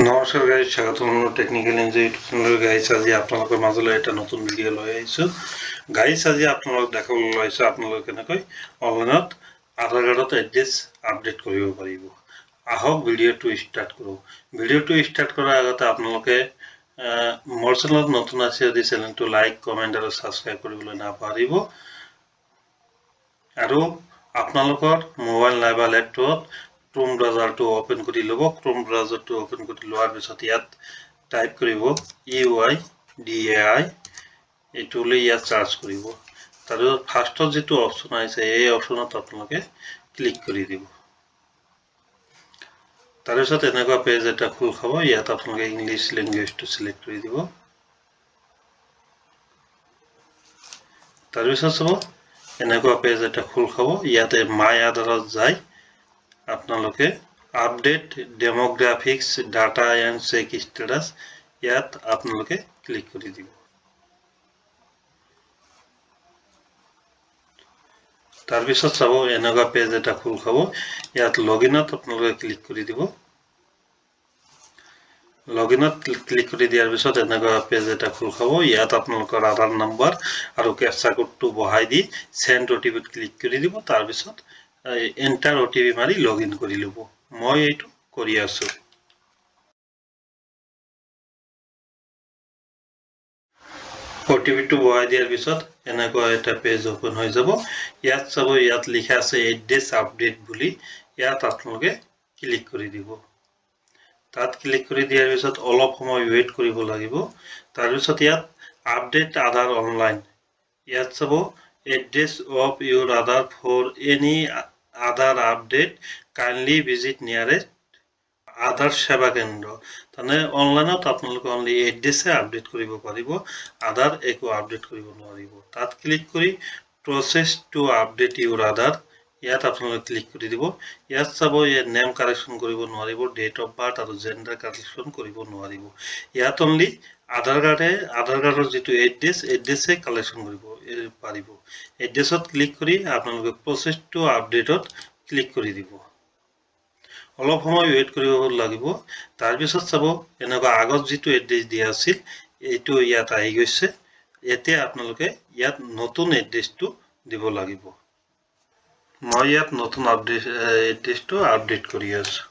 নমস্কাৰ গাইজ, স্বাগতম technical enjoy YouTube চেনেলৰ গাইজ। আজি আপোনালোকৰ মাজলৈ এটা নতুন ভিডিঅ' লৈ আহিছোঁ। গাইজ, আজি আপোনালোকক দেখাবলৈ ওলাইছোঁ আপোনালোকে কেনেকৈ অনলাইনত আধাৰ কাৰ্ডত এড্ৰেছ আপডেট কৰিব পাৰিব। আহক ভিডিঅ'টো ষ্টাৰ্ট কৰোঁ। ভিডিঅ'টো ষ্টাৰ্ট কৰাৰ আগতে আপোনালোকে মোৰ চেনেলত নতুন আছে যদি চেনেলটো লাইক, কমেণ্ট আৰু ছাবস্ক্ৰাইব কৰিবলৈ নাপাহৰিব। আৰু আপোনালোকৰ মোবাইল নাইবা লেপটপত ক্ৰোম ব্ৰাউজাৰটো ওপেন কৰি ল'ব। ক্ৰোম ব্ৰাউজাৰটো ওপেন কৰি লোৱাৰ পিছত ইয়াত টাইপ কৰিব UIDAI, এইটো লৈ ইয়াত চাৰ্চ কৰিব। তাৰপিছত ফাৰ্ষ্টত যিটো অপশ্যন আহিছে এই অপশ্যনত আপোনালোকে ক্লিক কৰি দিব। তাৰপিছত এনেকুৱা পেজ এটা খোল খাব। ইয়াত আপোনালোকে ইংলিছ লেংগুৱেজটো চিলেক্ট কৰি দিব। তাৰপিছত চাব এনেকুৱা পেজ এটা খোল খাব। ইয়াতে মাই আধাৰত যায় আপোনালোকে update demographics data and check status, ইয়াত আপোনালোকে ক্লিক কৰি দিব। তাৰপিছত চাব এনেকুৱা পেজ এটা খোল খাব। ইয়াত লগইনত আপোনালোকে ক্লিক কৰি দিব। লগইনত ক্লিক কৰি দিয়াৰ পিছত এনেকুৱা পেজ এটা খোল খাব। ইয়াত আপোনালোকৰ আধাৰ নম্বৰ আৰু কেপচা কোডটো বহাই দি চেণ্ড OTP ক্লিক কৰি দিব। তাৰপিছত এণ্টাৰ OTP মাৰি লগইন কৰি ল'ব। মই এইটো কৰি আছোঁ। OTPটো বহাই দিয়াৰ পিছত এনেকুৱা এটা পেজ ওপেন হৈ যাব। ইয়াত চাব, ইয়াত লিখা আছে এড্ৰেছ আপডেট বুলি। ইয়াত আপোনালোকে ক্লিক কৰি দিব। তাত ক্লিক কৰি দিয়াৰ পিছত অলপ সময় ৱেইট কৰিব লাগিব। তাৰপিছত ইয়াত আপডেট আধাৰ অনলাইন, ইয়াত চাব address of your Aadhaar for any Aadhaar update kindly visit nearest Aadhaar Seva Kendra. তাৰমানে অনলাইনত আপোনালোকে অনলি এড্ৰেছে আপডেট কৰিব পাৰিব, আধাৰ একো আপডেট কৰিব নোৱাৰিব। তাত ক্লিক কৰি প্ৰচেছ টু আপডেট ইউৰ আধাৰ, ইয়াত আপোনালোকে ক্লিক কৰি দিব। ইয়াত চাব ইয়াত নেম কাৰেকশ্যন কৰিব নোৱাৰিব, ডেট অফ বাৰ্থ আৰু জেণ্ডাৰ কাৰেকশ্যন কৰিব নোৱাৰিব। ইয়াত অনলি আধাৰ কাৰ্ডৰ যিটো এড্ৰেছে কালেকশ্যন কৰিব পাৰিব। এড্ৰেছত ক্লিক কৰি আপোনালোকে প্ৰচেছ টু আপডেটত ক্লিক কৰি দিব। অলপ সময় ৱেইট কৰিব লাগিব। তাৰপিছত চাব এনেকুৱা আগত যিটো এড্ৰেছ দিয়া আছিল এইটো ইয়াত আহি গৈছে। এতিয়া আপোনালোকে ইয়াত নতুন এড্ৰেছটো দিব লাগিব। মই ইয়াত নতুন এড্ৰেছটো আপডেট কৰি আছোঁ।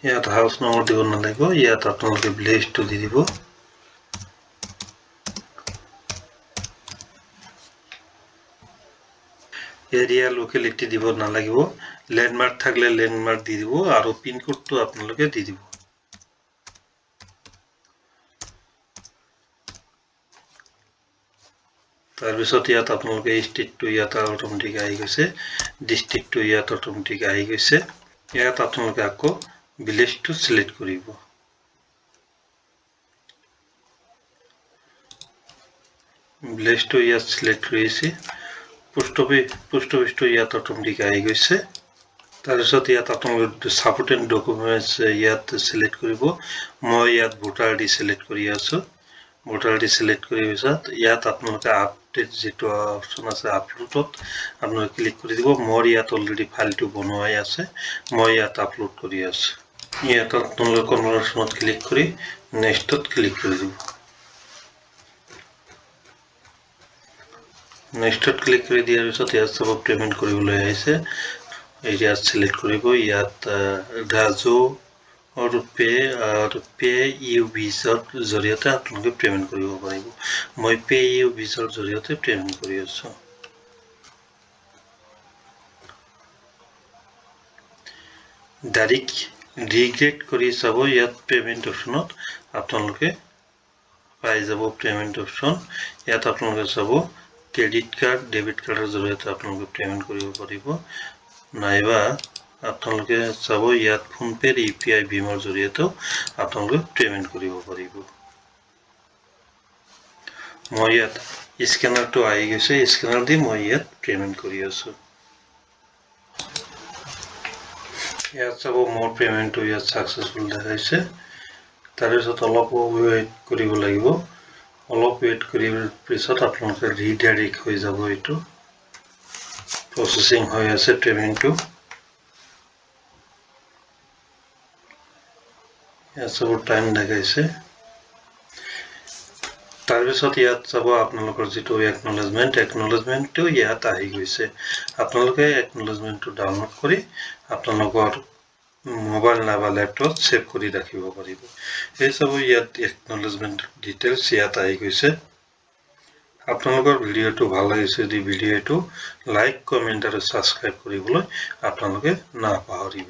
ইয়াত হাউচ নম্বৰ দিব নালাগিব, ইয়াত আপোনালোকে ভিলেজটো দি দিব। এৰিয়া লোকেলিটি দিব নালাগিব। লেণ্ডমাৰ্ক থাকিলে লেণ্ডমাৰ্ক দি দিব আৰু পিনক'ডটো আপোনালোকে দি দিব। তাৰপিছত ইয়াত আপোনালোকে ষ্টেটটো ইয়াত অট'মেটিক আহি গৈছে, ডিষ্ট্ৰিক্টটো ইয়াত অট'মেটিক আহি গৈছে। ইয়াত আপোনালোকে আকৌ ভিলেজটো চিলেক্ট কৰিব। ভিলেজটো ইয়াত চিলেক্ট কৰিছে। পোষ্ট অফিচটো ইয়াত অট'মেটিক আহি গৈছে। তাৰপিছত ইয়াত আপোনালোকে ছাপৰ্টেড ডকুমেণ্টছ ইয়াত চিলেক্ট কৰিব। মই ইয়াত ভোটাৰ আইডি চিলেক্ট কৰি আছোঁ। ভোটাৰ আইডি চিলেক্ট কৰাৰ পিছত ইয়াত আপোনালোকে আপডেট যিটো অপশ্যন আছে আপলোডত আপোনালোকে ক্লিক কৰি দিব। মোৰ ইয়াত অলৰেডি ফাইলটো বনোৱাই আছে, মই ইয়াত আপলোড কৰি আছোঁ। ইয়াত আপোনালোকে কনভাৰ্চনত ক্লিক কৰি নেক্সটত ক্লিক কৰি দিব। নেক্সটত ক্লিক কৰি দিয়াৰ পিছত ইয়াত চাব পে'মেণ্ট কৰিবলৈ আহিছে। ইয়াত চিলেক্ট কৰিব। ইয়াত ৰাজু আৰু পে ইউ ভিছৰ জৰিয়তে আপোনালোকে পে'মেণ্ট কৰিব পাৰিব। মই পে ইউ ভিছৰ জৰিয়তে পে'মেণ্ট কৰি আছোঁ। ডাইৰেক্ট ৰিগ্ৰেট কৰি চাব, ইয়াত পে'মেণ্ট অপশ্যনত আপোনালোকে পাই যাব পে'মেণ্ট অপশ্যন। ইয়াত আপোনালোকে চাব ক্ৰেডিট কাৰ্ড, ডেবিট কাৰ্ডৰ জৰিয়তে আপোনালোকে পে'মেণ্ট কৰিব পাৰিব, নাইবা আপোনালোকে চাব ইয়াত ফোনপে' UPI ভীমৰ জৰিয়তেও আপোনালোকে পে'মেণ্ট কৰিব পাৰিব। মই ইয়াত স্কেনাৰটো আহি গৈছে স্কেনাৰ দি মই ইয়াত পেমেন্ট কৰি আছো ইয়াত চাব মোৰ পেমেন্টটো ইয়াত সাকসেসফুল দেখাইছে তাৰ পিছত অলপ ৱেট কৰিব লাগিব অলপ ৱেট কৰিবৰ পিছত আপোনালোকে ৰিডাইৰেক্ট হৈ যাব এটো প্ৰসেসিং হৈ আছে পেমেন্টটো ইয়াত চাব টাইম দেখাইছে তাৰ পিছত ইয়াত চাব আপোনালোকৰ যেটো একনলেজমেন্টটো ইয়াত আহি গৈছে আপোনালোকে একনলেজমেন্টটো ডাউনলোড কৰি আপোনালোকৰ মোবাইল নাইবা ল্যাপটপ সেভ কৰি ৰাখিব পাৰিব এই চাব ইয়াত একনলেজমেন্ট ডিটেইলছ ইয়াত আহি গৈছে আপোনালোকৰ ভিডিওটো ভাল লাগিছে দি ভিডিওটো লাইক কমেন্ট আৰু সাবস্ক্ৰাইব কৰিবলৈ আপোনালোকে নাপাহৰিব